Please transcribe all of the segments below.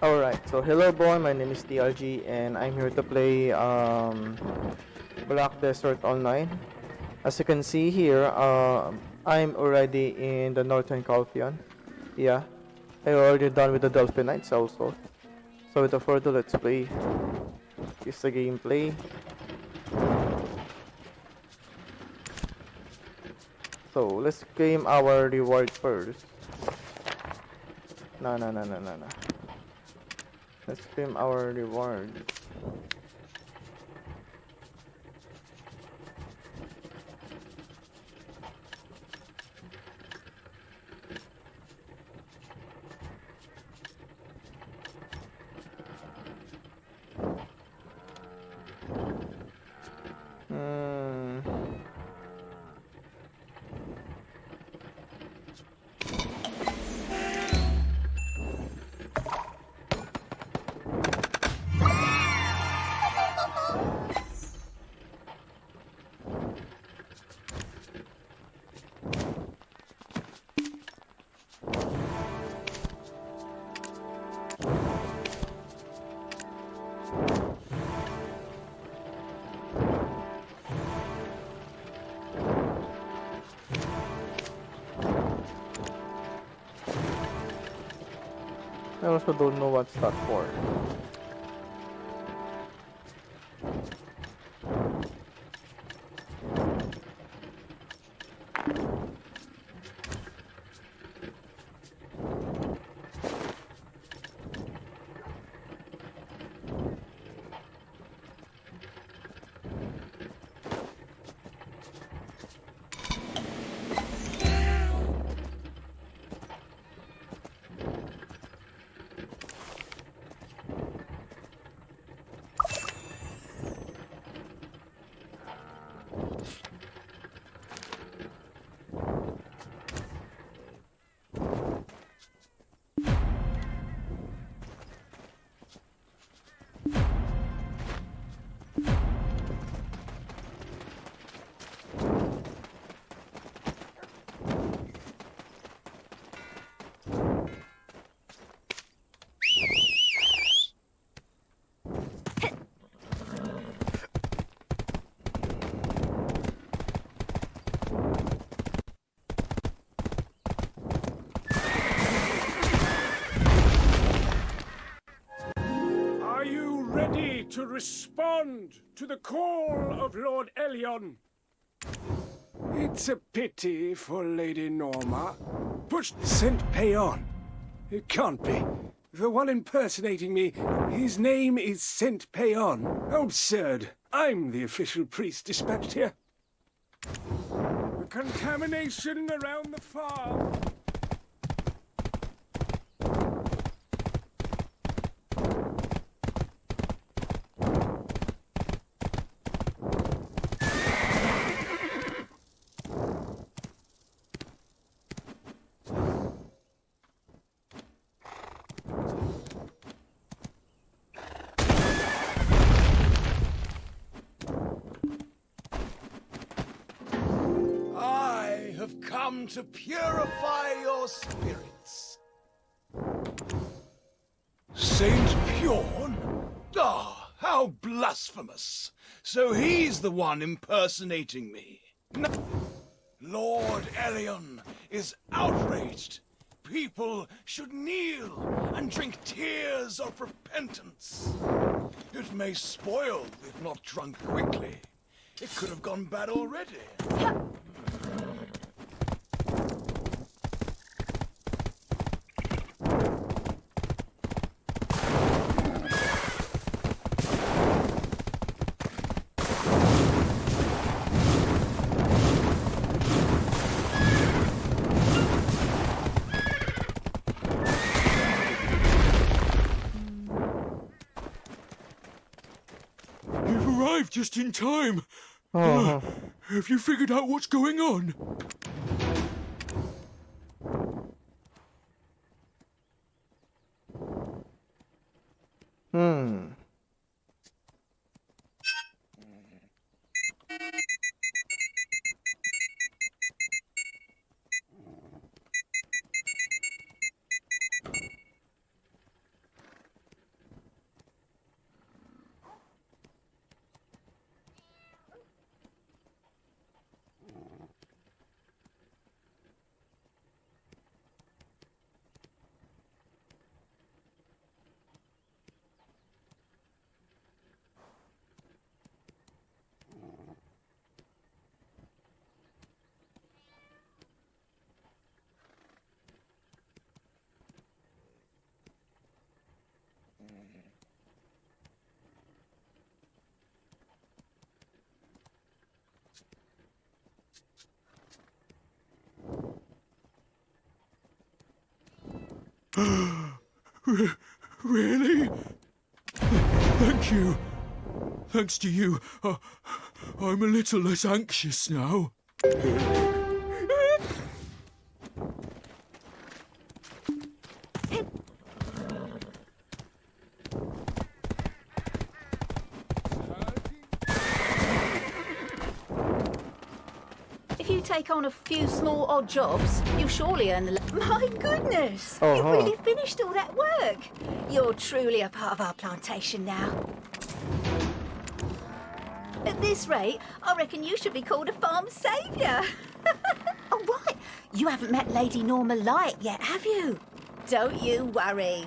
Alright, so hello everyone, my name is TLG and I'm here to play Black Desert Online. As you can see here, I'm already in the Northern Calphion. Yeah, I already done with the Delphinites also. So without further, let's play. Here's the gameplay. So let's claim our reward first. No. Let's claim our reward. Hmm. I also don't know what's that for. Are you ready to respond to the call of Lord Elion? It's a pity for Lady Norma. Push St. Payon. It can't be. The one impersonating me, his name is St. Payon. How absurd. I'm the official priest dispatched here. The contamination around the farm. I have come to purify your spirits. Saint Bjorn? Ah, how blasphemous. So he's the one impersonating me. No. Lord Elion is outraged. People should kneel and drink tears of repentance. It may spoil if not drunk quickly. It could have gone bad already. You've arrived just in time. Oh, Have you figured out what's going on? hmm. Really? Thank you. Thanks to you, I'm a little less anxious now. If you take on a few small odd jobs, you'll surely earn the... My goodness! Oh, You huh. really finished all that work. You're truly a part of our plantation now. At this rate, I reckon you should be called a farm saviour. Oh, right. You haven't met Lady Norma Light yet, have you? Don't you worry.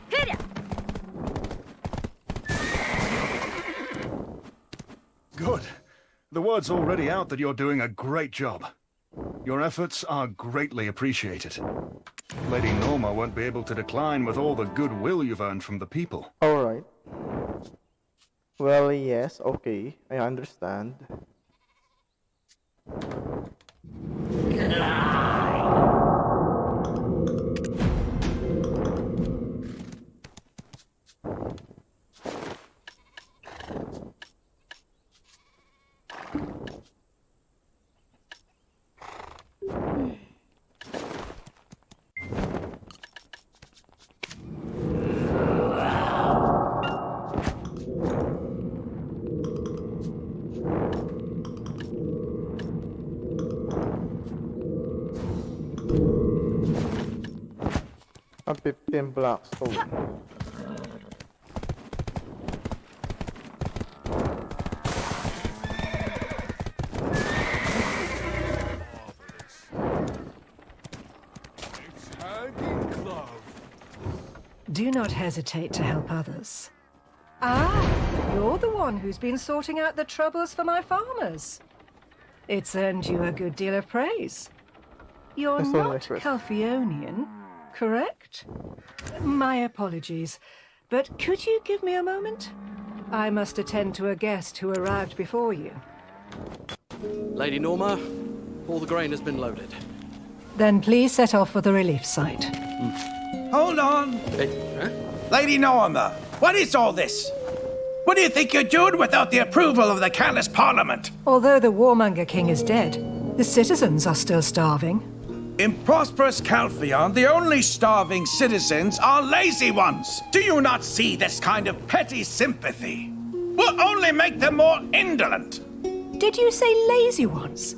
Hit it! Good. The word's already out that you're doing a great job. Your efforts are greatly appreciated. Lady Norma won't be able to decline with all the goodwill you've earned from the people. Alright. Well, yes, okay. I understand. A 15 Blackstone. Do not hesitate to help others. Ah, you're the one who's been sorting out the troubles for my farmers. It's earned you a good deal of praise. You're That's all not right, Chris. Calphionian, correct? My apologies, but could you give me a moment? I must attend to a guest who arrived before you. Lady Norma, all the grain has been loaded. Then please set off for the relief site. Hold on! Lady Norma, what is all this? What do you think you're doing without the approval of the Callous Parliament? Although the Warmonger King is dead, the citizens are still starving. In prosperous Calphion, the only starving citizens are lazy ones. Do you not see this kind of petty sympathy? Will only make them more indolent. Did you say lazy ones?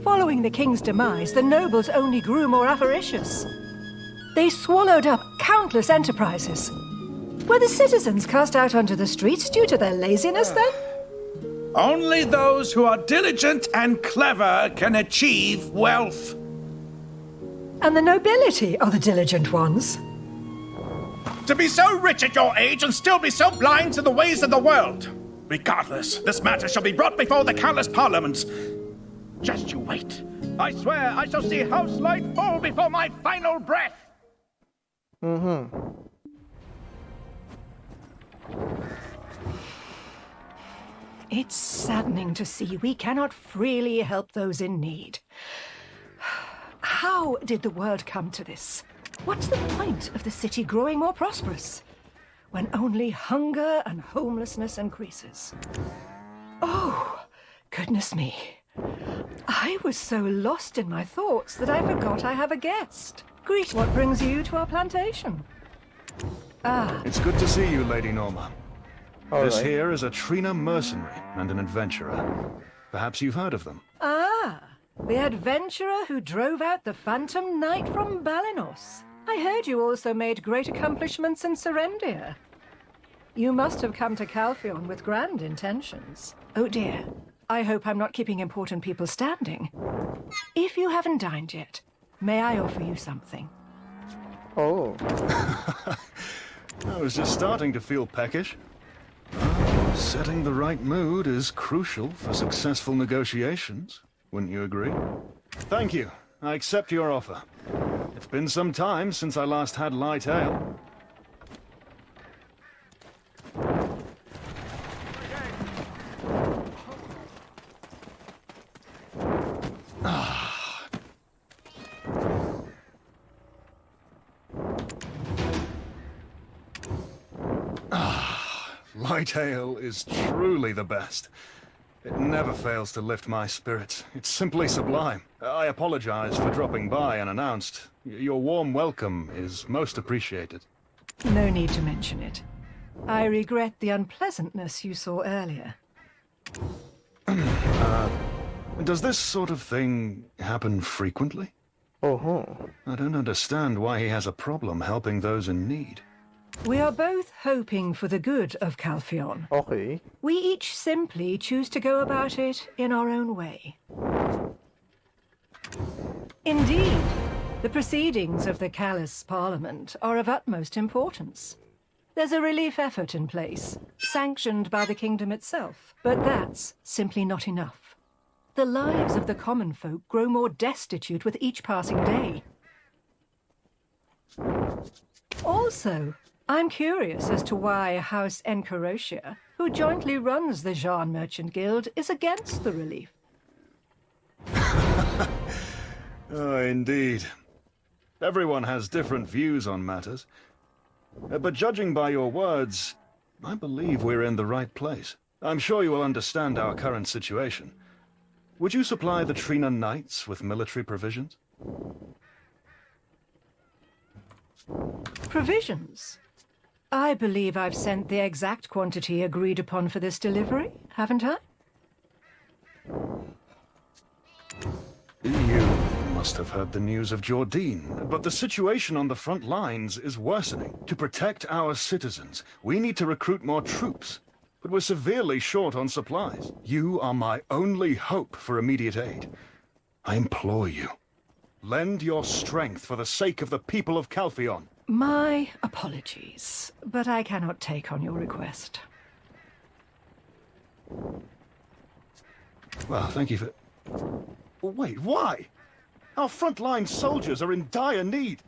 Following the king's demise, the nobles only grew more avaricious. They swallowed up countless enterprises. Were the citizens cast out onto the streets due to their laziness, then? Only those who are diligent and clever can achieve wealth. And the nobility are the diligent ones. To be so rich at your age and still be so blind to the ways of the world. Regardless, this matter shall be brought before the Callous Parliament. Just you wait. I swear I shall see House Light fall before my final breath. It's saddening to see we cannot freely help those in need. How did the world come to this? What's the point of the city growing more prosperous when only hunger and homelessness increases? Oh, goodness me. I was so lost in my thoughts that I forgot I have a guest. Greet, what brings you to our plantation? Ah, It's good to see you, Lady Norma. All This right. here is a Trina mercenary and an adventurer. Perhaps you've heard of them. the adventurer who drove out the Phantom Knight from Balinos. I heard you also made great accomplishments in Serendia. You must have come to Calphion with grand intentions. Oh dear, I hope I'm not keeping important people standing. If you haven't dined yet, may I offer you something? Oh, I was just starting to feel peckish. Setting the right mood is crucial for successful negotiations. Wouldn't you agree? Thank you. I accept your offer. It's been some time since I last had light ale. white ale is truly the best. It never fails to lift my spirits. It's simply sublime. I apologize for dropping by unannounced. Your warm welcome is most appreciated. No need to mention it. I regret the unpleasantness you saw earlier. Does this sort of thing happen frequently? Oh, I don't understand why he has a problem helping those in need. We are both hoping for the good of Calpheon. okay. We each simply choose to go about it in our own way. Indeed, the proceedings of the Callus Parliament are of utmost importance. There's a relief effort in place, sanctioned by the kingdom itself. But that's simply not enough. The lives of the common folk grow more destitute with each passing day. Also, I'm curious as to why House Encarotia, who jointly runs the Jean Merchant Guild, is against the relief. Oh, indeed. Everyone has different views on matters. But judging by your words, I believe we're in the right place. I'm sure you will understand our current situation. Would you supply the Trina Knights with military provisions? Provisions? I believe I've sent the exact quantity agreed upon for this delivery, haven't I? You must have heard the news of Jordine, but the situation on the front lines is worsening. To protect our citizens, we need to recruit more troops, but we're severely short on supplies. You are my only hope for immediate aid. I implore you, lend your strength for the sake of the people of Calpheon. My apologies, but I cannot take on your request. Well, thank you for... Wait, why? Our frontline soldiers are in dire need.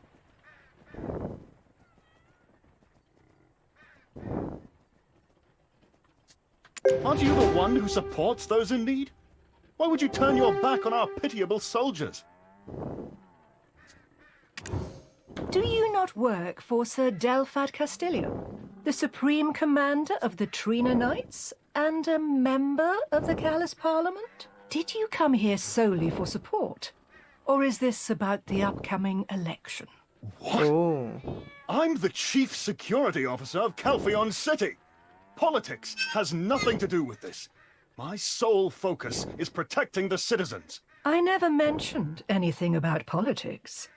Aren't you the one who supports those in need? Why would you turn your back on our pitiable soldiers? Do you not work for Sir Delphad Castillo, the Supreme Commander of the Trina Knights, and a member of the Callus Parliament? Did you come here solely for support? Or is this about the upcoming election? What? Oh. I'm the Chief Security Officer of Calpheon City. Politics has nothing to do with this. My sole focus is protecting the citizens. I never mentioned anything about politics.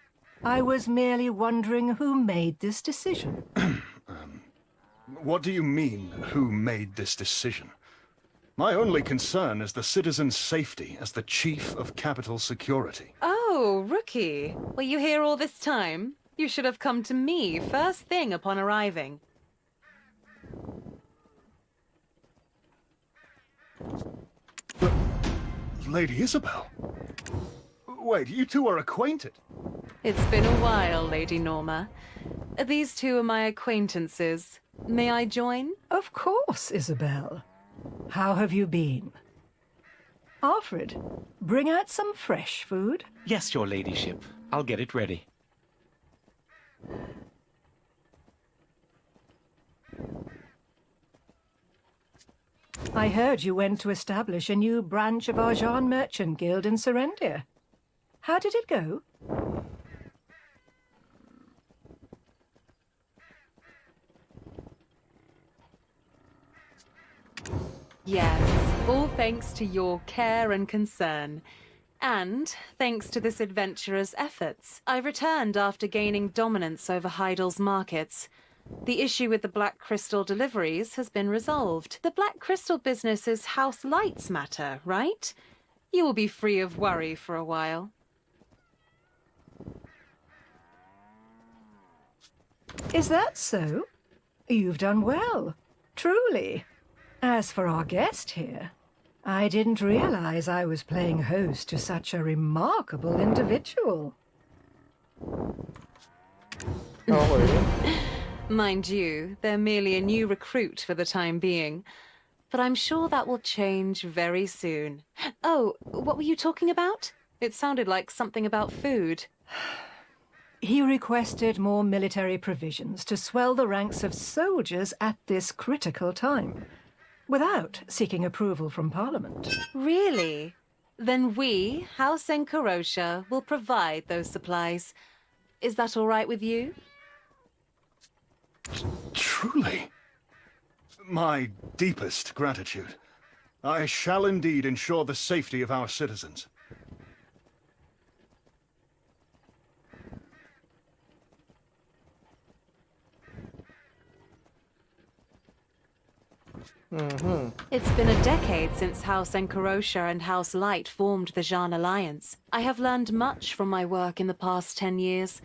I was merely wondering who made this decision. What do you mean, who made this decision? My only concern is the citizens' safety as the Chief of Capital Security. Oh, Rookie. Were you here all this time? You should have come to me first thing upon arriving. But, Lady Isabel... Wait, you two are acquainted? It's been a while, Lady Norma. These two are my acquaintances. May I join? Of course, Isabel. How have you been? Alfred, bring out some fresh food. Yes, your ladyship. I'll get it ready. I heard you went to establish a new branch of our Jean Merchant Guild in Serendia. How did it go? Yes, all thanks to your care and concern. And thanks to this adventurer's efforts. I returned after gaining dominance over Heidel's markets. The issue with the Black Crystal deliveries has been resolved. The Black Crystal business is House Light's matter, right? You will be free of worry for a while. Is that so? You've done well, truly. As for our guest here, I didn't realize I was playing host to such a remarkable individual. Okay. Mind you, they're merely a new recruit for the time being. But I'm sure that will change very soon. Oh, what were you talking about? It sounded like something about food. He requested more military provisions to swell the ranks of soldiers at this critical time, without seeking approval from Parliament. Really? Then we, House Encarosha, will provide those supplies. Is that all right with you? Truly. My deepest gratitude. I shall indeed ensure the safety of our citizens. It's been a decade since House Encarosha and House Light formed the Jeanne Alliance. I have learned much from my work in the past 10 years.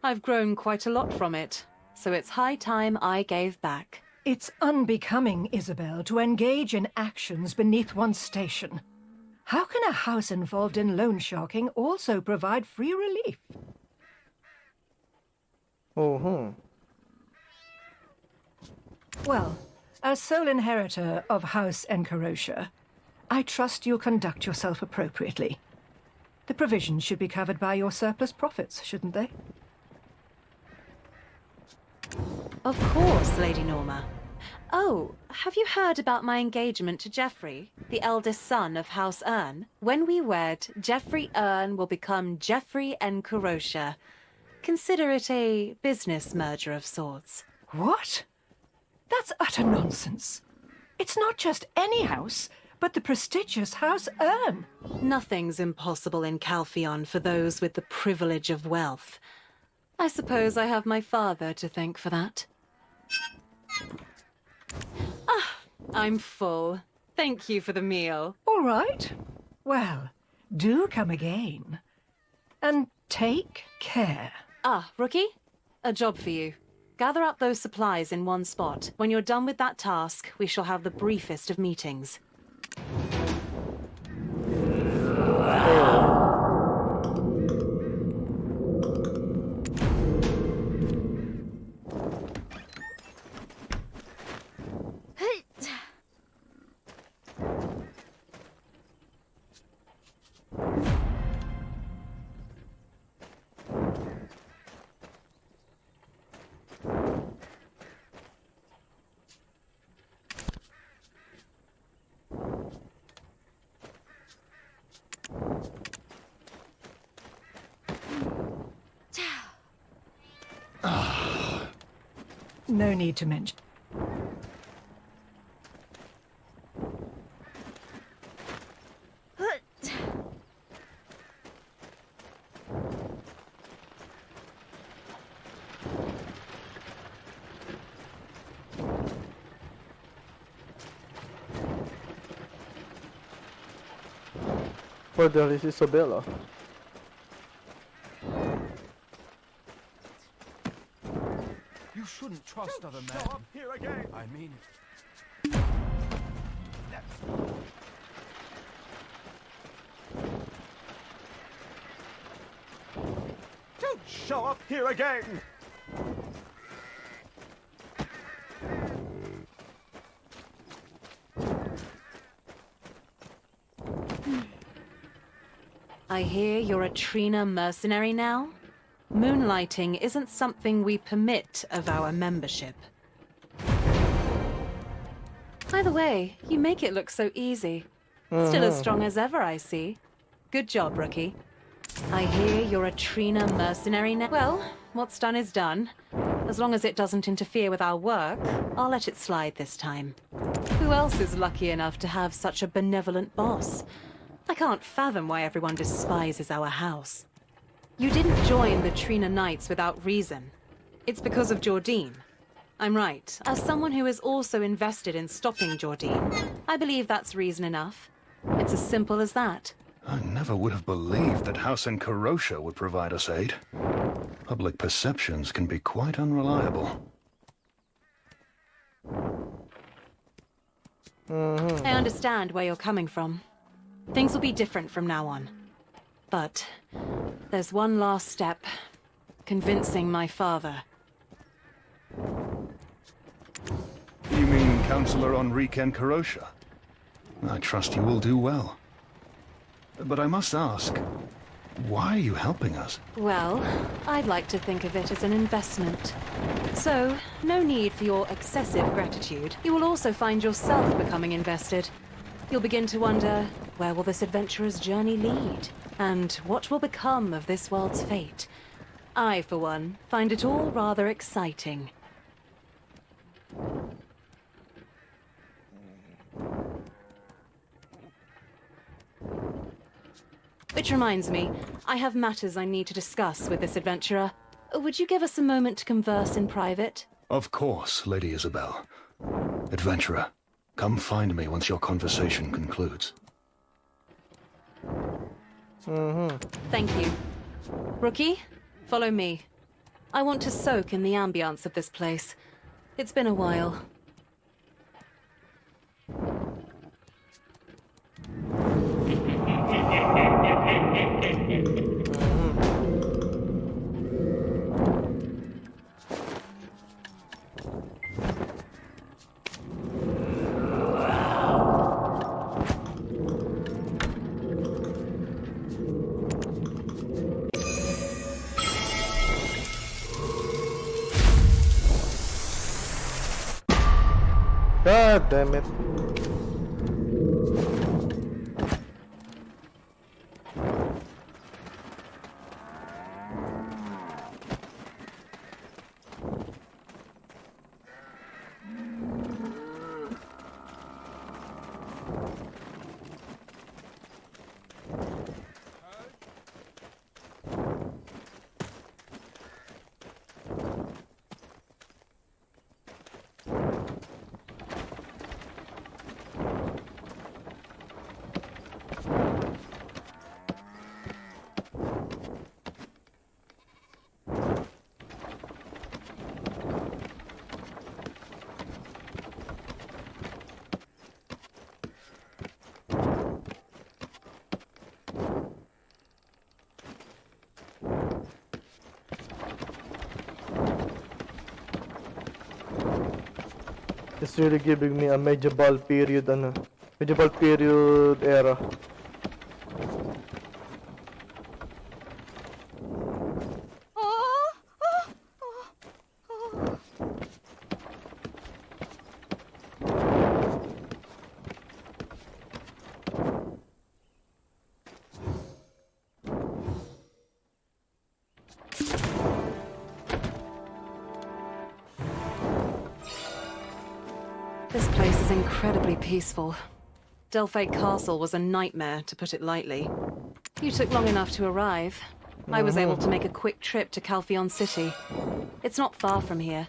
I've grown quite a lot from it, so it's high time I gave back. It's unbecoming, Isabel, to engage in actions beneath one's station. How can a house involved in loan sharking also provide free relief? Well, as sole inheritor of House Encarosha, I trust you'll conduct yourself appropriately. The provisions should be covered by your surplus profits, shouldn't they? Of course, Lady Norma. Oh, have you heard about my engagement to Geoffrey, the eldest son of House Erne? When we wed, Geoffrey Erne will become Geoffrey Encarosha. Consider it a business merger of sorts. What? That's utter nonsense. It's not just any house, but the prestigious House Erne. Nothing's impossible in Calpheon for those with the privilege of wealth. I suppose I have my father to thank for that. I'm full. Thank you for the meal. All right. Well, do come again. And take care. Rookie? A job for you. Gather up those supplies in one spot. When you're done with that task, we shall have the briefest of meetings. No need to mention. Where the hell is Isabella? You shouldn't trust other men. Show up here again. I mean it. Don't show up here again. I hear you're a Trina mercenary now? Moonlighting isn't something we permit of our membership. By the way, you make it look so easy. Still as strong as ever, I see. Good job, Rookie. I hear you're a Trina mercenary now. Well, what's done is done. As long as it doesn't interfere with our work, I'll let it slide this time. Who else is lucky enough to have such a benevolent boss? I can't fathom why everyone despises our house. You didn't join the Trina Knights without reason. It's because of Jordine. I'm right. As someone who is also invested in stopping Jordine, I believe that's reason enough. It's as simple as that. I never would have believed that House Encarosha would provide us aid. Public perceptions can be quite unreliable. I understand where you're coming from. Things will be different from now on. But there's one last step. Convincing my father. You mean Councillor Enrique Encarosha? I trust you will do well. But I must ask, Why are you helping us? Well, I'd like to think of it as an investment. So, no need for your excessive gratitude. You will also find yourself becoming invested. You'll begin to wonder, where will this adventurer's journey lead? And what will become of this world's fate? I, for one, find it all rather exciting. Which reminds me, I have matters I need to discuss with this adventurer. Would you give us a moment to converse in private? Of course, Lady Isabel. Adventurer, come find me once your conversation concludes. Thank you. Rookie, follow me. I want to soak in the ambience of this place. It's been a while. God damn it. It's really giving me a medieval period, medieval period era. This place is incredibly peaceful. Delphi Castle was a nightmare, to put it lightly. You took long enough to arrive. I was able to make a quick trip to Calpheon City. It's not far from here.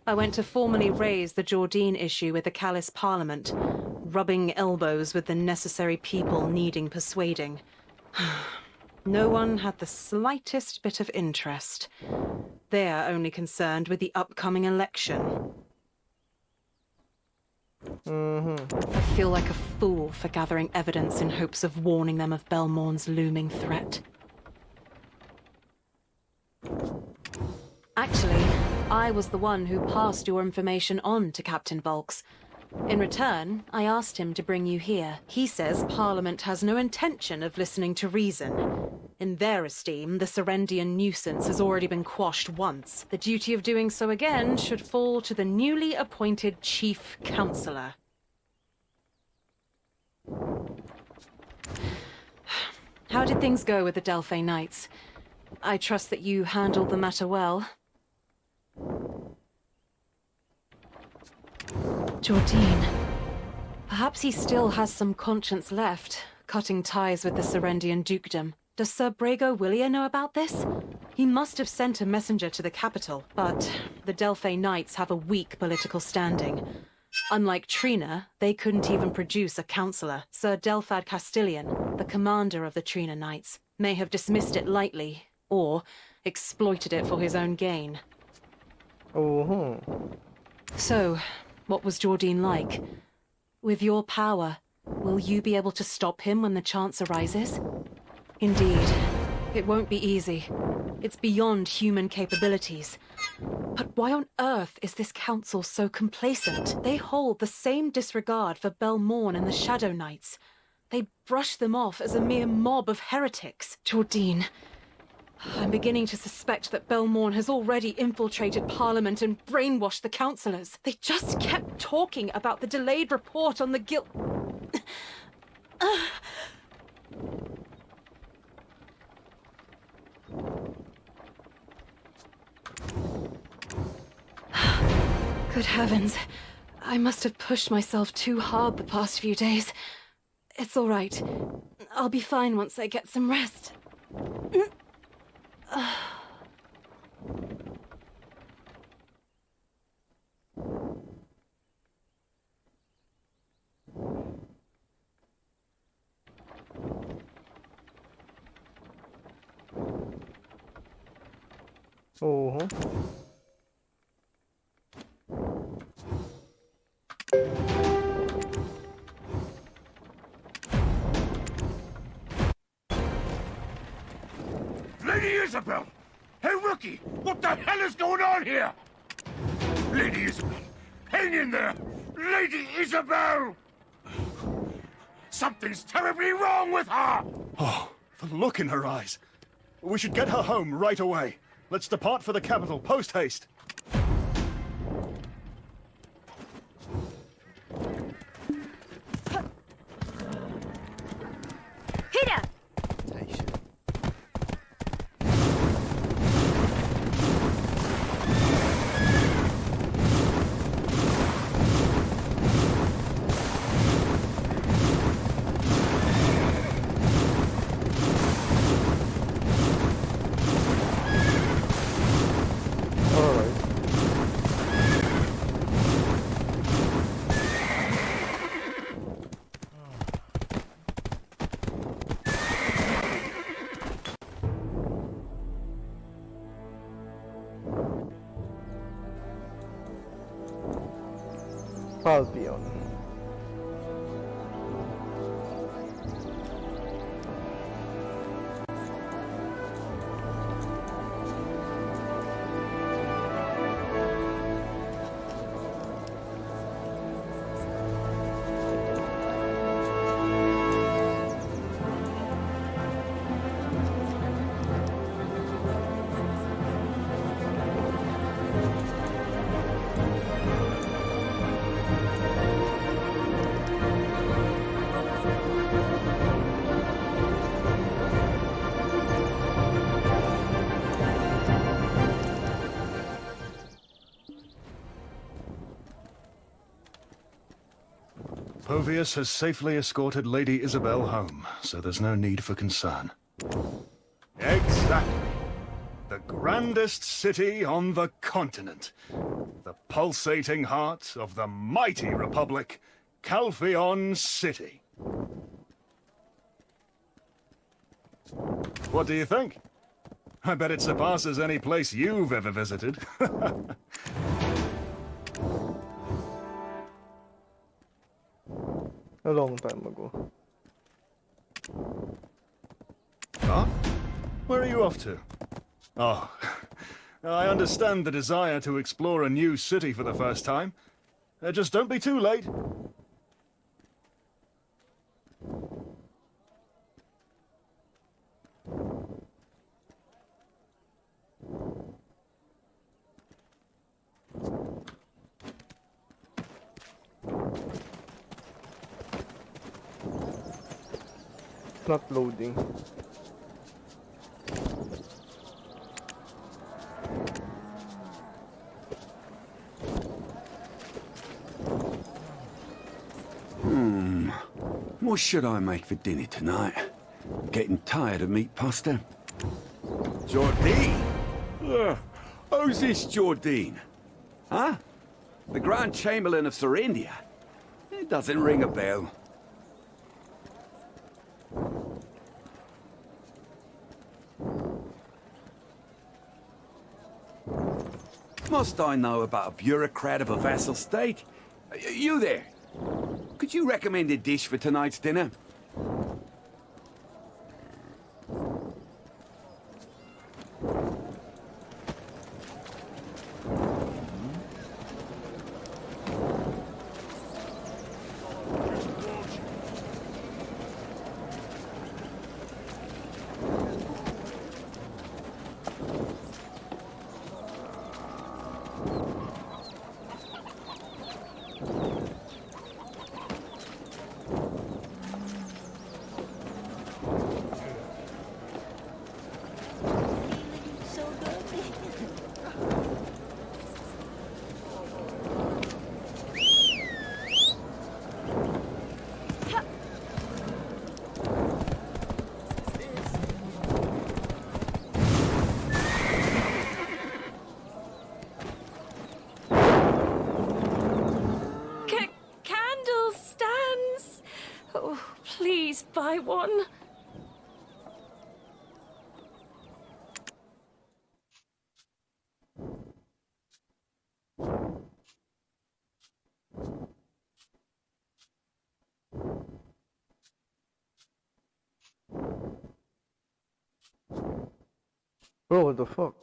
I went to formally raise the Jordine issue with the Callous Parliament, rubbing elbows with the necessary people needing persuading. No one had the slightest bit of interest. They're only concerned with the upcoming election. I feel like a fool for gathering evidence in hopes of warning them of Belmorn's looming threat. Actually, I was the one who passed your information on to Captain Volks. In return, I asked him to bring you here. He says Parliament has no intention of listening to reason. In their esteem, the Serendian nuisance has already been quashed once. The duty of doing so again should fall to the newly appointed Chief Counselor. How did things go with the Delphi Knights? I trust that you handled the matter well. Jordine. Perhaps he still has some conscience left, cutting ties with the Serendian dukedom. Does Sir Brago Willia know about this? He must have sent a messenger to the capital, but the Delphi Knights have a weak political standing. Unlike Trina, they couldn't even produce a councillor. Sir Delphad Castilian, the commander of the Trina Knights, may have dismissed it lightly, or exploited it for his own gain. So, what was Jordine like? With your power, will you be able to stop him when the chance arises? Indeed, it won't be easy. It's beyond human capabilities. But why on earth is this council so complacent? They hold the same disregard for Belmorn and the Shadow Knights. They brushed them off as a mere mob of heretics. Jordine, I'm beginning to suspect that Belmorn has already infiltrated Parliament and brainwashed the councillors. They just kept talking about the delayed report on the guild. Good heavens. I must have pushed myself too hard the past few days. It's all right. I'll be fine once I get some rest. Oh. Lady Isabel! Hey, rookie! What the hell is going on here? Lady Isabel! Hang in there! Lady Isabel! Something's terribly wrong with her! Oh, the look in her eyes. We should get her home right away. Let's depart for the capital, post-haste. Hit her! Falpion. Povius has safely escorted Lady Isabel home, so there's no need for concern. Exactly. The grandest city on the continent. The pulsating heart of the mighty Republic, Calpheon City. What do you think? I bet it surpasses any place you've ever visited. A long time ago. Huh? Where are you off to? Oh, I understand the desire to explore a new city for the first time. Just don't be too late. Not loading. What should I make for dinner tonight? Getting tired of meat pasta. Jordine? Who's this Jordine? Huh? The Grand Chamberlain of Thurindia? It doesn't ring a bell. Must I know about a bureaucrat of a vassal state? You there? Could you recommend a dish for tonight's dinner? please buy one. Bro, what the fuck?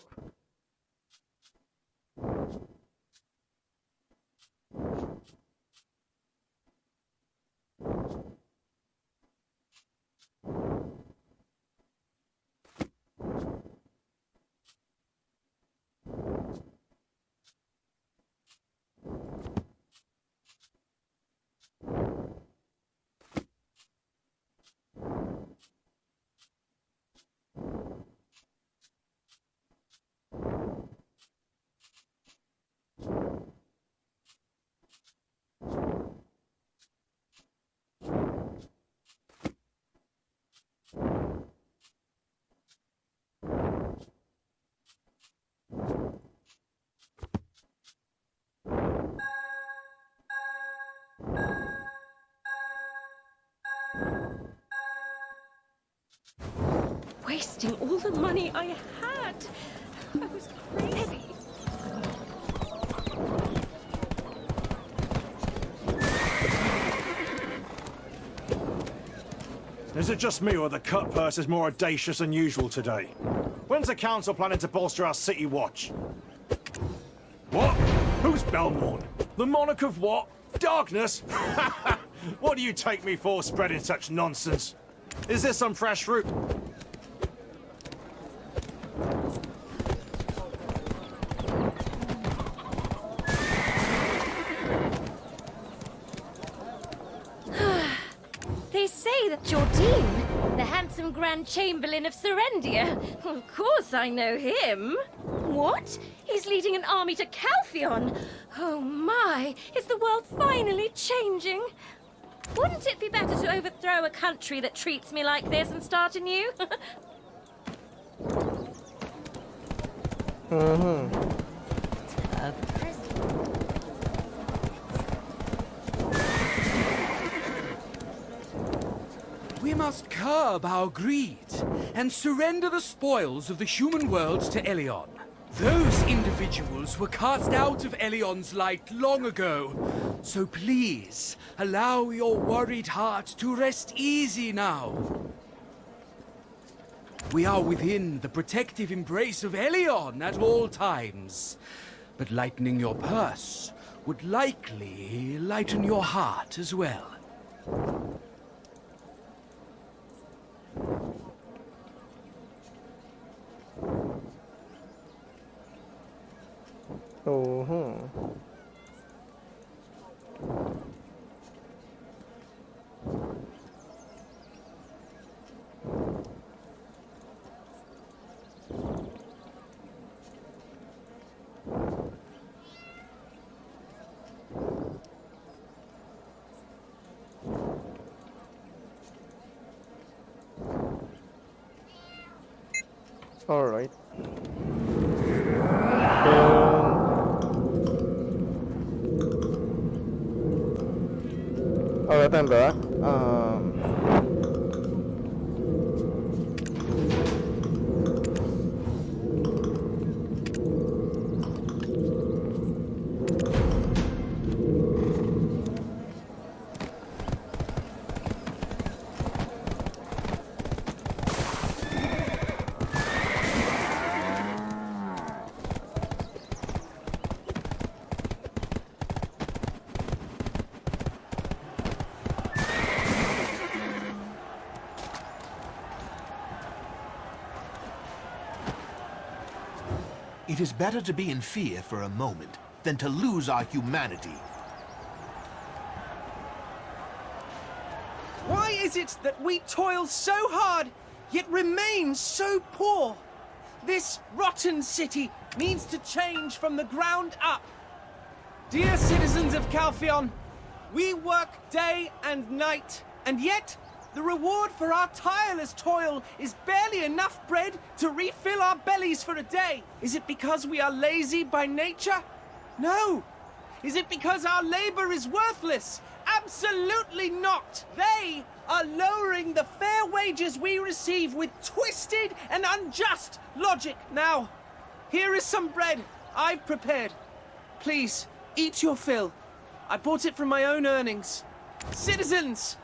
Wasting all the money I had. I was crazy. Is it just me or the cut purse is more audacious than usual today? When's the council planning to bolster our city watch? What? Who's Belmorn? The monarch of what? Darkness? What do you take me for spreading such nonsense? Is this some fresh fruit? They say that Jordine, the handsome Grand Chamberlain of Serendia. Of course I know him. What? He's leading an army to Calphion. Oh my, is the world finally changing? Wouldn't it be better to overthrow a country that treats me like this and start anew? We must curb our greed and surrender the spoils of the human world to Elion. Those individuals were cast out of Elion's light long ago. So please, allow your worried heart to rest easy now. We are within the protective embrace of Elion at all times. But lightening your purse would likely lighten your heart as well. All right. Alright, I'm back. It is better to be in fear for a moment than to lose our humanity. Why is it that we toil so hard, yet remain so poor? This rotten city needs to change from the ground up. Dear citizens of Calphion, we work day and night, and yet the reward for our tireless toil is barely enough bread to refill our bellies for a day. Is it because we are lazy by nature? No. Is it because our labor is worthless? Absolutely not. They are lowering the fair wages we receive with twisted and unjust logic. Now, here is some bread I've prepared. Please, eat your fill. I bought it from my own earnings. Citizens!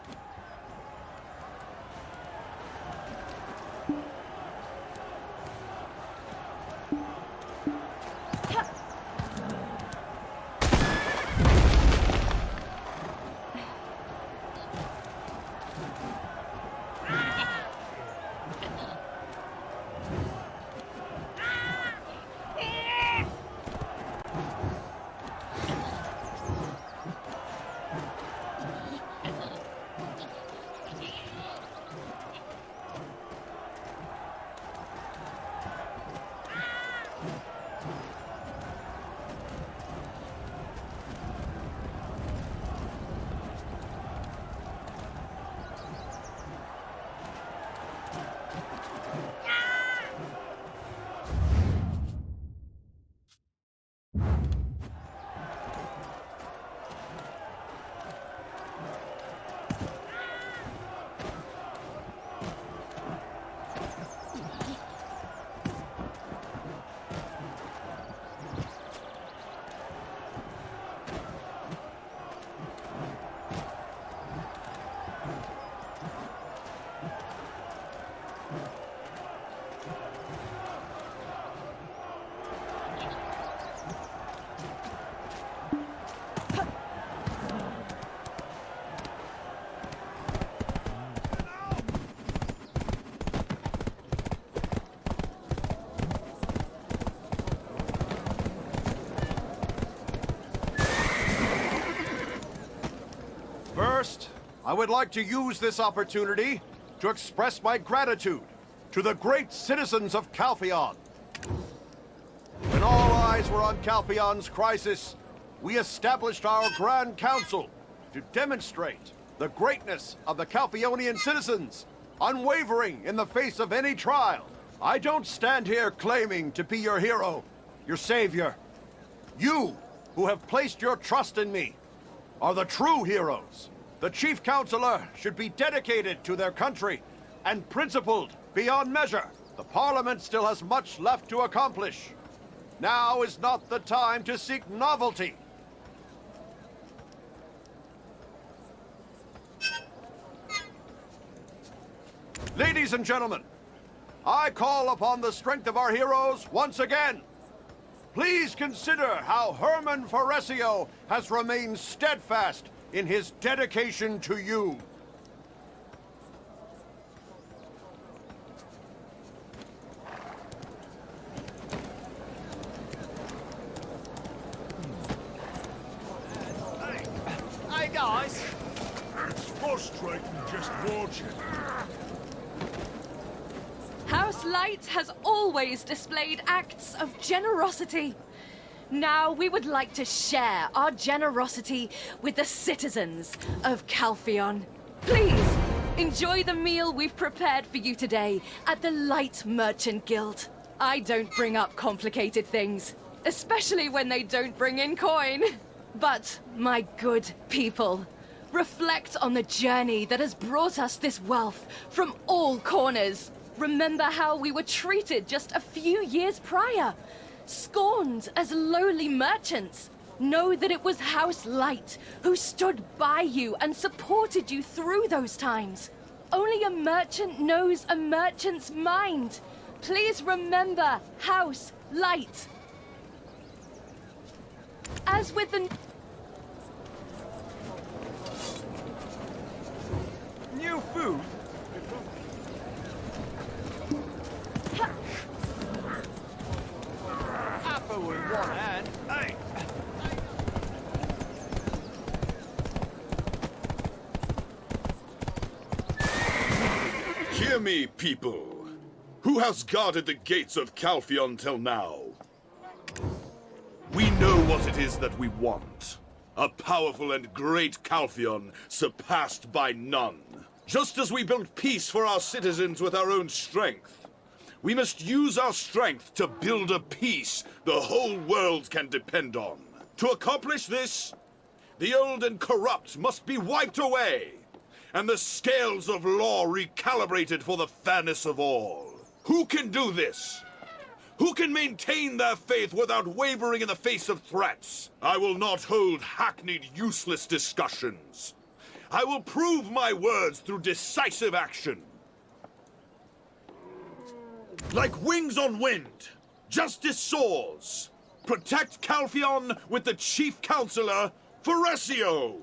First, I would like to use this opportunity to express my gratitude to the great citizens of Calpheon. When all eyes were on Calpheon's crisis, we established our Grand Council to demonstrate the greatness of the Calpheonian citizens, unwavering in the face of any trial. I don't stand here claiming to be your hero, your savior. You, who have placed your trust in me, are the true heroes. The Chief Counselor should be dedicated to their country and principled beyond measure. The Parliament still has much left to accomplish. Now is not the time to seek novelty. Ladies and gentlemen, I call upon the strength of our heroes once again. Please consider how Herman Foresio has remained steadfast in his dedication to you. Hey guys! It's frustrating just watching. House Light has always displayed acts of generosity. Now we would like to share our generosity with the citizens of Calpheon. Please, enjoy the meal we've prepared for you today at the Light Merchant Guild. I don't bring up complicated things, especially when they don't bring in coin. But, my good people, reflect on the journey that has brought us this wealth from all corners. Remember how we were treated just a few years prior, scorned as lowly merchants. Know that it was House Light who stood by you and supported you through those times. Only a merchant knows a merchant's mind. Please remember House Light. As with the New food? Apple with one hand. Hey! Hear me, people. Who has guarded the gates of Calpheon till now? We know what it is that we want. A powerful and great Calpheon, surpassed by none. Just as we built peace for our citizens with our own strength, we must use our strength to build a peace the whole world can depend on. To accomplish this, the old and corrupt must be wiped away, and the scales of law recalibrated for the fairness of all. Who can do this? Who can maintain their faith without wavering in the face of threats? I will not hold hackneyed, useless discussions. I will prove my words through decisive action. Like wings on wind, justice soars. Protect Calphion with the Chief Counselor, Foresio!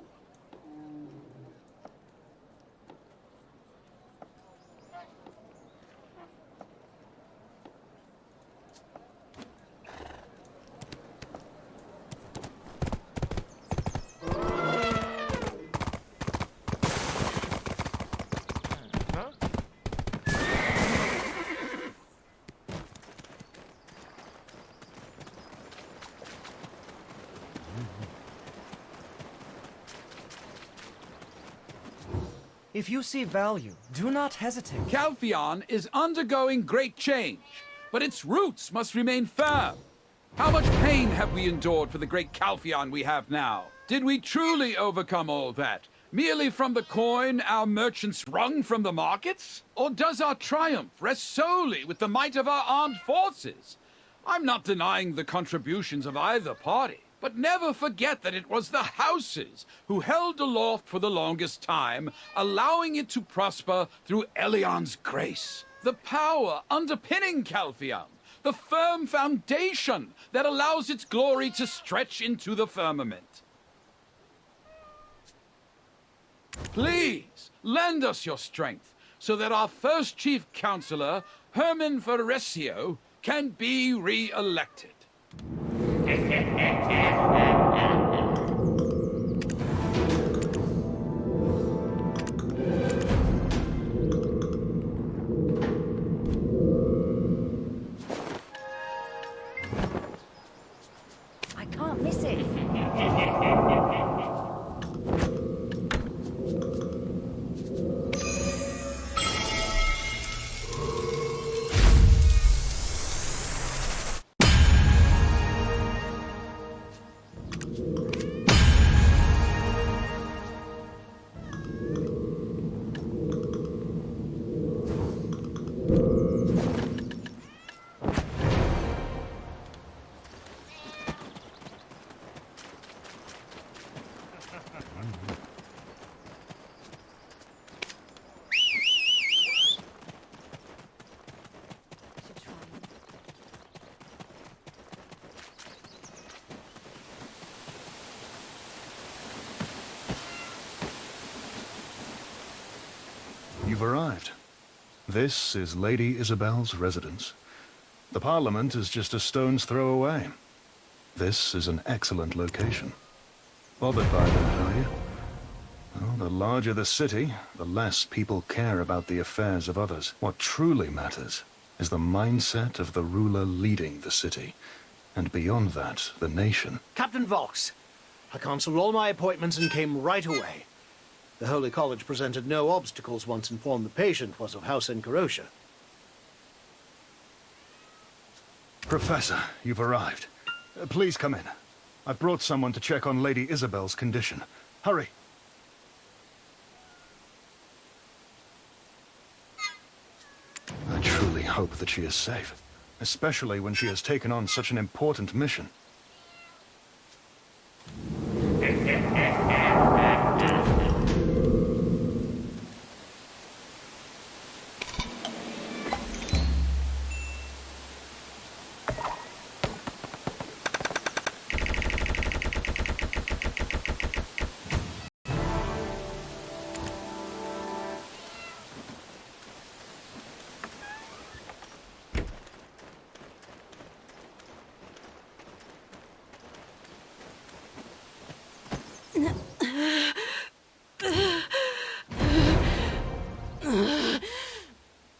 If you see value, do not hesitate. Calphion is undergoing great change, but its roots must remain firm. How much pain have we endured for the great Calphion we have now? Did we truly overcome all that, merely from the coin our merchants wrung from the markets? Or does our triumph rest solely with the might of our armed forces? I'm not denying the contributions of either party, but never forget that it was the houses who held aloft for the longest time, allowing it to prosper through Elion's grace. The power underpinning Calphion, the firm foundation that allows its glory to stretch into the firmament. Please, lend us your strength, so that our first Chief Counselor, Herman Foresio, can be re-elected. I can't miss it. You've arrived. This is Lady Isabel's residence. The Parliament is just a stone's throw away. This is an excellent location. Bothered by that, are you? Well, the larger the city, the less people care about the affairs of others. What truly matters is the mindset of the ruler leading the city, and beyond that, the nation. Captain Vox, I cancelled all my appointments and came right away. The Holy College presented no obstacles once informed the patient was of House Encarosia. Professor, you've arrived. Please come in. I've brought someone to check on Lady Isabel's condition. Hurry. I truly hope that she is safe, especially when she has taken on such an important mission.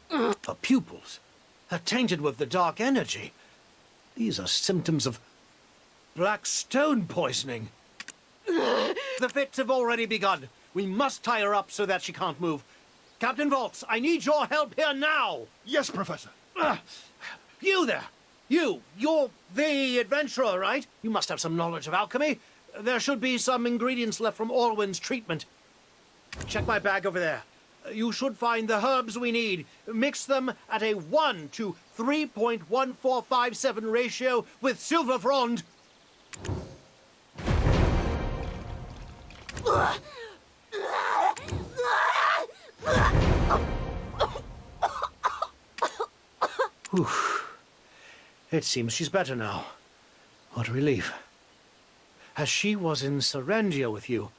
Her pupils are tainted with the dark energy. These are symptoms of black stone poisoning. The fits have already begun. We must tie her up so that she can't move. Captain Vox, I need your help here now! Yes, Professor. You there! You're the adventurer, right? You must have some knowledge of alchemy. There should be some ingredients left from Orwin's treatment. Check my bag over there. You should find the herbs we need. Mix them at a 1 to 3.1457 ratio with silver frond. Whew. It seems she's better now. What a relief. As she was in Serendia with you,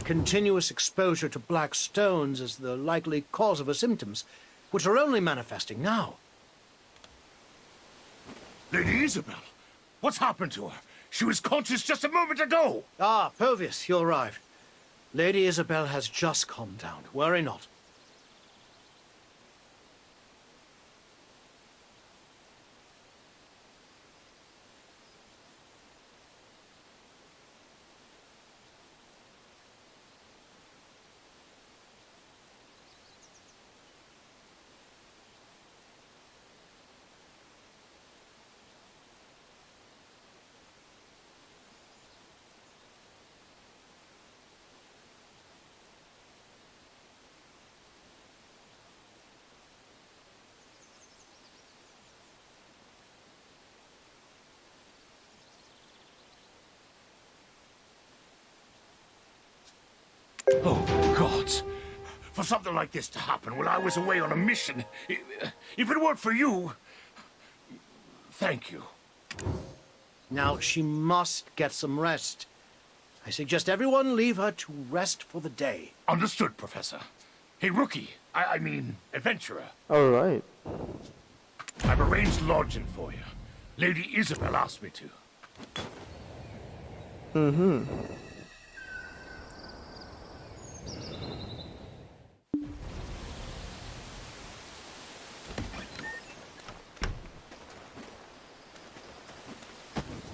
continuous exposure to black stones is the likely cause of her symptoms, which are only manifesting now. Lady Isabel, what's happened to her? She was conscious just a moment ago. Ah, Povius, you arrived. Lady Isabel has just calmed down. Worry not. Oh, gods. For something like this to happen while I was away on a mission, if it weren't for you... Thank you. Now she must get some rest. I suggest everyone leave her to rest for the day. Understood, Professor. Hey, rookie. I mean, adventurer. All right. I've arranged lodging for you. Lady Isabel asked me to. Mm-hmm.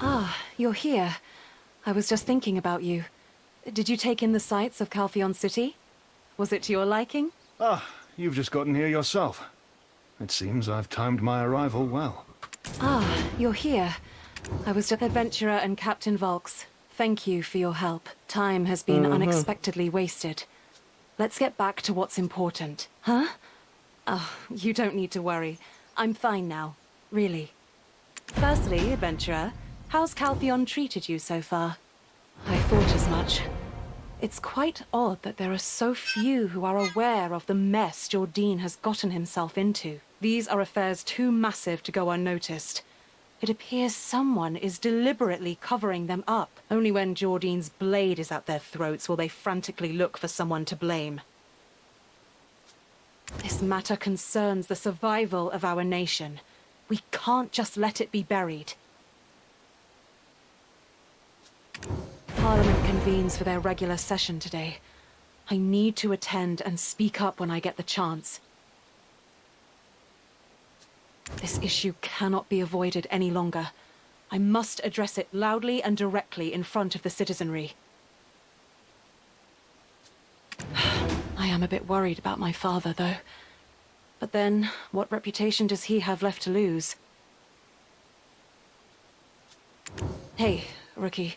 Ah, you're here. I was just thinking about you. Did you take in the sights of Calpheon City? Was it to your liking? Ah, you've just gotten here yourself. It seems I've timed my arrival well. Ah, you're here. I was just Adventurer and Captain Volks. Thank you for your help. Time has been unexpectedly wasted. Let's get back to what's important. Huh? Oh, you don't need to worry. I'm fine now. Really. Firstly, Adventurer, how's Calpheon treated you so far? I thought as much. It's quite odd that there are so few who are aware of the mess Jordine has gotten himself into. These are affairs too massive to go unnoticed. It appears someone is deliberately covering them up. Only when Jordine's blade is at their throats will they frantically look for someone to blame. This matter concerns the survival of our nation. We can't just let it be buried. Parliament convenes for their regular session today. I need to attend and speak up when I get the chance. This issue cannot be avoided any longer. I must address it loudly and directly in front of the citizenry. I am a bit worried about my father, though. But then, what reputation does he have left to lose? Hey, rookie.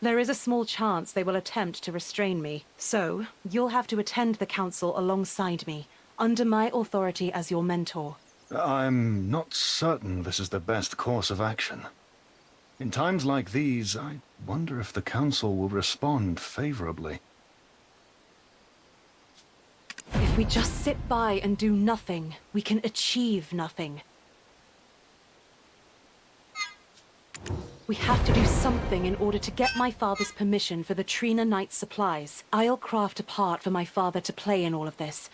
There is a small chance they will attempt to restrain me. So, you'll have to attend the council alongside me, under my authority as your mentor. I'm not certain this is the best course of action. In times like these, I wonder if the council will respond favorably. If we just sit by and do nothing, we can achieve nothing. We have to do something in order to get my father's permission for the Trina Knight's supplies. I'll craft a part for my father to play in all of this.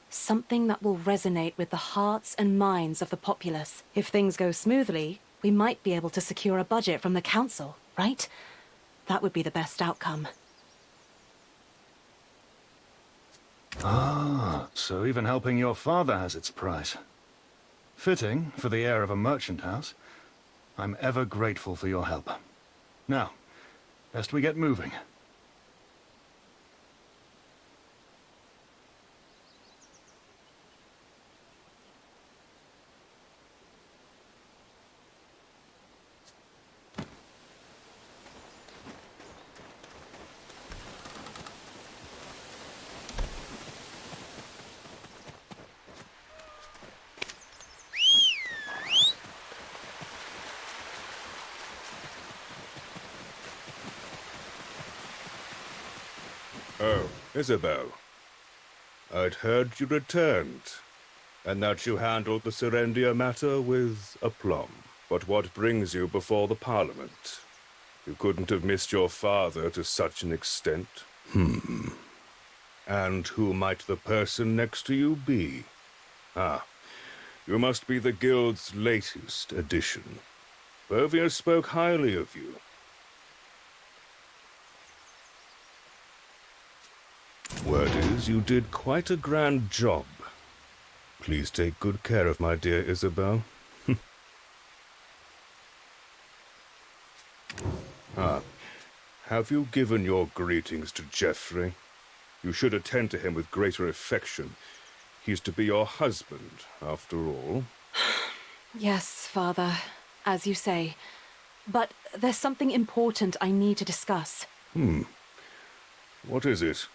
Something that will resonate with the hearts and minds of the populace. If things go smoothly, we might be able to secure a budget from the council, right? That would be the best outcome. Ah, so even helping your father has its price. Fitting for the heir of a merchant house. I'm ever grateful for your help. Now, best we get moving. Isabel, I'd heard you returned, and that you handled the Serendia matter with aplomb. But what brings you before the Parliament? You couldn't have missed your father to such an extent. And who might the person next to you be? Ah, you must be the Guild's latest addition. Pervier spoke highly of you. Word is, you did quite a grand job. Please take good care of my dear Isabel. Have you given your greetings to Geoffrey? You should attend to him with greater affection. He's to be your husband, after all. Yes, Father, as you say. But there's something important I need to discuss. What is it?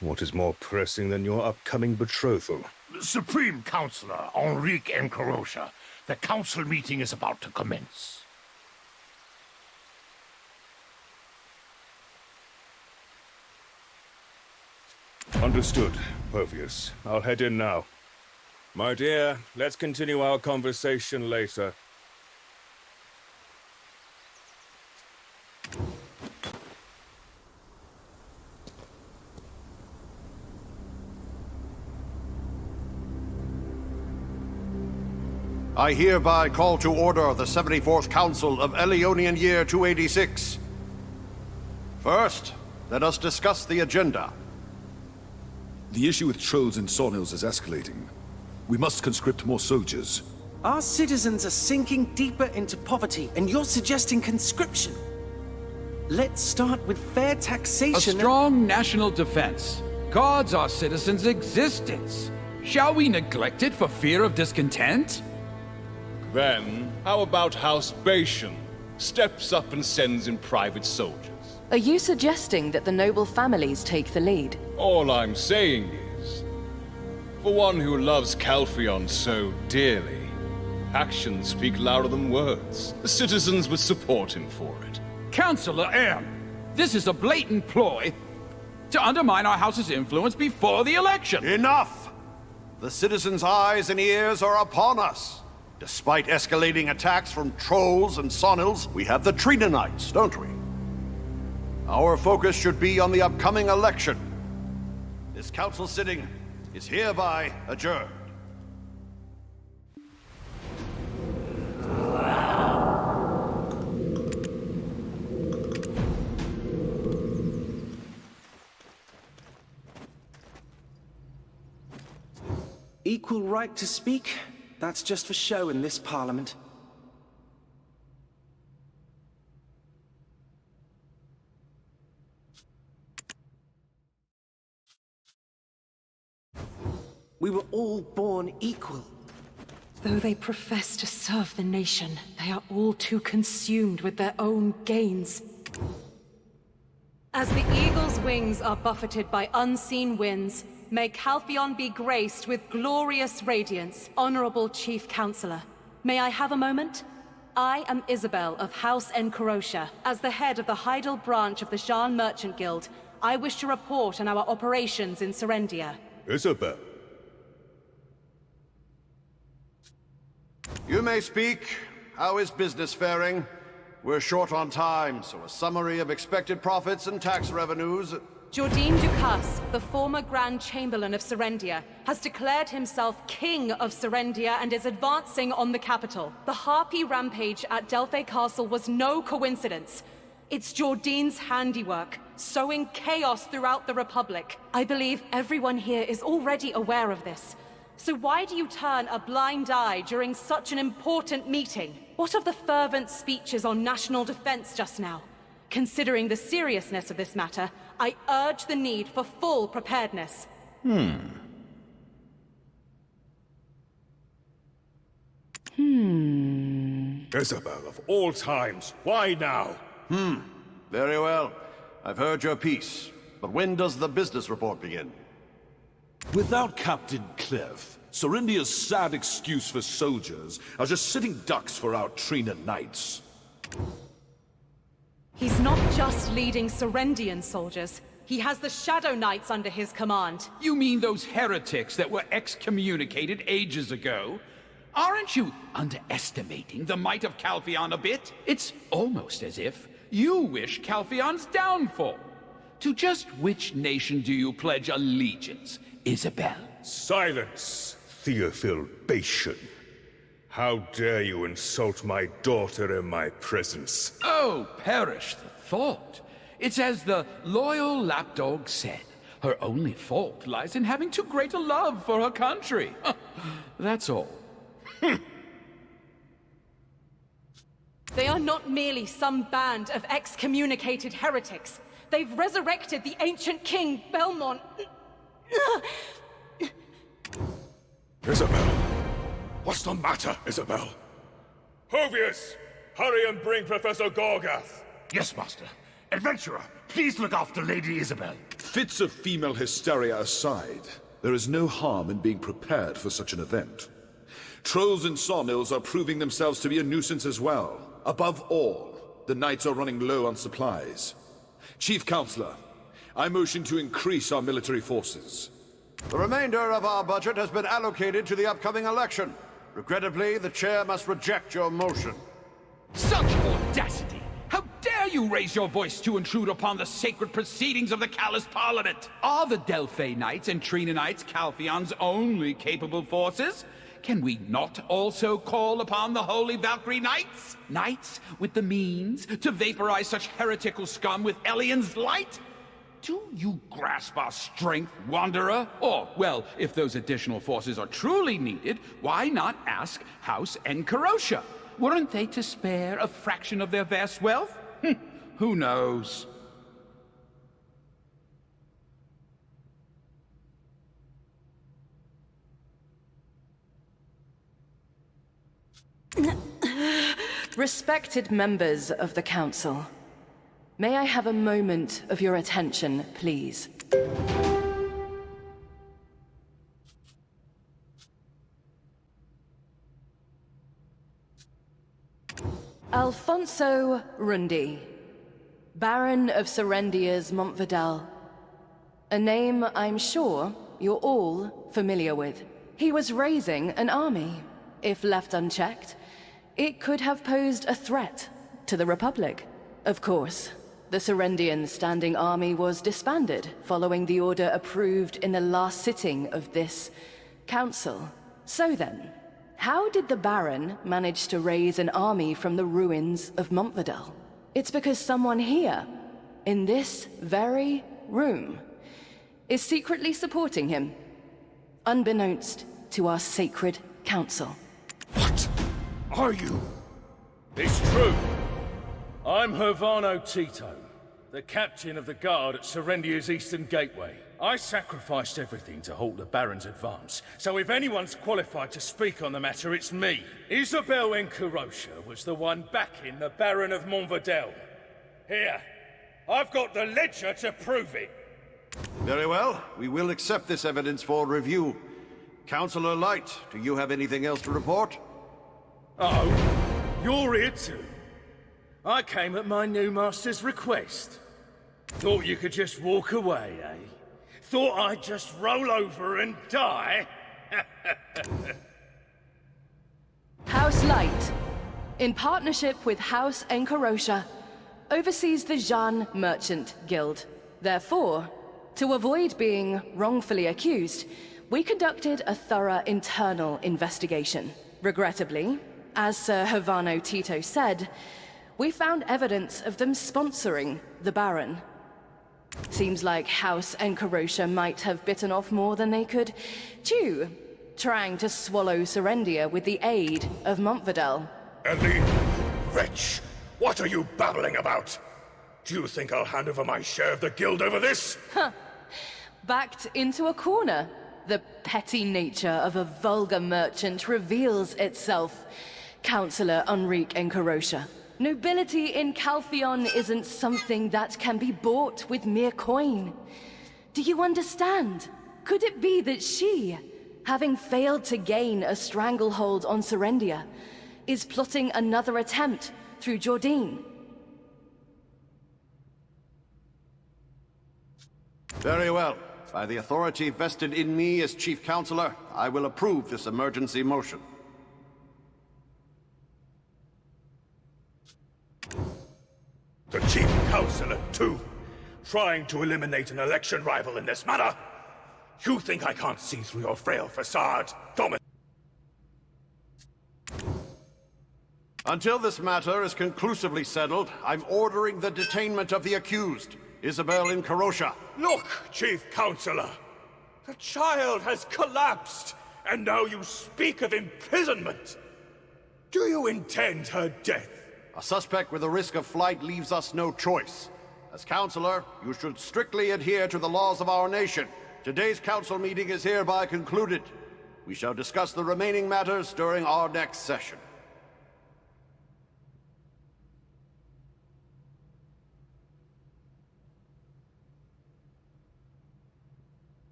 What is more pressing than your upcoming betrothal? Supreme Councillor Enrique Encarosha, the council meeting is about to commence. Understood, Pervius. I'll head in now. My dear, let's continue our conversation later. I hereby call to order the 74th Council of Elionian Year 286. First, let us discuss the agenda. The issue with trolls and sawmills is escalating. We must conscript more soldiers. Our citizens are sinking deeper into poverty, and you're suggesting conscription. Let's start with fair A taxation. strong national defense guards our citizens' existence. Shall we neglect it for fear of discontent? Then, how about House Bation steps up and sends in private soldiers? Are you suggesting that the noble families take the lead? All I'm saying is, for one who loves Calpheon so dearly, actions speak louder than words. The citizens would support him for it. Councillor M, this is a blatant ploy to undermine our house's influence before the election. Enough! The citizens' eyes and ears are upon us. Despite escalating attacks from trolls and sonils, we have the Tridonites, don't we? Our focus should be on the upcoming election. This council sitting is hereby adjourned. Equal right to speak? That's just for show in this parliament. We were all born equal. Though they profess to serve the nation, they are all too consumed with their own gains. As the eagle's wings are buffeted by unseen winds, may Calpheon be graced with glorious radiance, Honorable Chief Counselor. May I have a moment? I am Isabel of House Encarosha. As the head of the Heidel branch of the Jean Merchant Guild, I wish to report on our operations in Serendia. Isabel. You may speak. How is business faring? We're short on time, so a summary of expected profits and tax revenues. Jourdain Ducasse, the former Grand Chamberlain of Serendia, has declared himself King of Serendia and is advancing on the capital. The Harpy rampage at Delphi Castle was no coincidence. It's Jourdain's handiwork, sowing chaos throughout the Republic. I believe everyone here is already aware of this. So why do you turn a blind eye during such an important meeting? What of the fervent speeches on national defense just now? Considering the seriousness of this matter, I urge the need for full preparedness. Isabel, of all times, why now? Very well. I've heard your piece. But when does the business report begin? Without Captain Clef, Serendia's sad excuse for soldiers are just sitting ducks for our Trina knights. He's not just leading Serendian soldiers, He has the Shadow Knights under his command. You mean those heretics that were excommunicated ages ago? Aren't you underestimating the might of Calpheon a bit? It's almost as if you wish Calpheon's downfall. To just which nation do you pledge allegiance, Isabel? Silence, Theophil Bation. How dare you insult my daughter in my presence? Oh, perish the thought. It's as the loyal lapdog said. Her only fault lies in having too great a love for her country. That's all. They are not merely some band of excommunicated heretics. They've resurrected the ancient king, Belmont. Isabel! What's the matter, Isabel? Hovius, hurry and bring Professor Gorgath. Yes, Master. Adventurer, please look after Lady Isabel. Fits of female hysteria aside, there is no harm in being prepared for such an event. Trolls and sawmills are proving themselves to be a nuisance as well. Above all, the knights are running low on supplies. Chief Counselor, I motion to increase our military forces. The remainder of our budget has been allocated to the upcoming election. Regrettably, the chair must reject your motion. Such audacity! How dare you raise your voice to intrude upon the sacred proceedings of the Callous Parliament? Are the Delphi Knights and Trina Knights Calpheon's only capable forces? Can we not also call upon the Holy Valkyrie Knights? Knights with the means to vaporize such heretical scum with Elion's light? Do you grasp our strength, Wanderer? Or, well, if those additional forces are truly needed, why not ask House Enkarosia? Weren't they to spare a fraction of their vast wealth? Who knows? Respected members of the Council, may I have a moment of your attention, please? Alfonso Rundi, Baron of Serendia's Montvidal. A name I'm sure you're all familiar with. He was raising an army. If left unchecked, it could have posed a threat to the Republic. Of course, the Serendian standing army was disbanded following the order approved in the last sitting of this council. So then, how did the Baron manage to raise an army from the ruins of Montvidal? It's because someone here, in this very room, is secretly supporting him, unbeknownst to our sacred council. What are you? It's true. I'm Hervano Tito, the captain of the guard at Serendia's Eastern Gateway. I sacrificed everything to halt the Baron's advance, so if anyone's qualified to speak on the matter, it's me. Isabel Enkarosia was the one backing the Baron of Montvidal. Here, I've got the ledger to prove it. Very well. We will accept this evidence for review. Councillor Light, do you have anything else to report? Oh, you're here too. I came at my new master's request. Thought you could just walk away, eh? Thought I'd just roll over and die? House Light, in partnership with House Enkarosia, oversees the Jeanne Merchant Guild. Therefore, to avoid being wrongfully accused, we conducted a thorough internal investigation. Regrettably, as Sir Havano Tito said, we found evidence of them sponsoring the Baron. Seems like House Enkarosia might have bitten off more than they could chew, trying to swallow Serendia with the aid of Montvidal. Ellie, wretch, what are you babbling about? Do you think I'll hand over my share of the guild over this? Huh. Backed into a corner. The petty nature of a vulgar merchant reveals itself. Councillor Enrique Enkarosia. Nobility in Calpheon isn't something that can be bought with mere coin. Do you understand? Could it be that she, having failed to gain a stranglehold on Serendia, is plotting another attempt through Jordine? Very well. By the authority vested in me as Chief Counselor, I will approve this emergency motion. The Chief Counselor, too. Trying to eliminate an election rival in this manner. You think I can't see through your frail facade, Thomas? Until this matter is conclusively settled, I'm ordering the detainment of the accused, Isabel Incarosha. Look, Chief Counselor. The child has collapsed, and now you speak of imprisonment. Do you intend her death? A suspect with a risk of flight leaves us no choice. As Counselor, you should strictly adhere to the laws of our nation. Today's council meeting is hereby concluded. We shall discuss the remaining matters during our next session.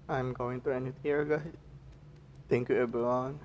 I'm going to end it here, guys. Thank you, everyone.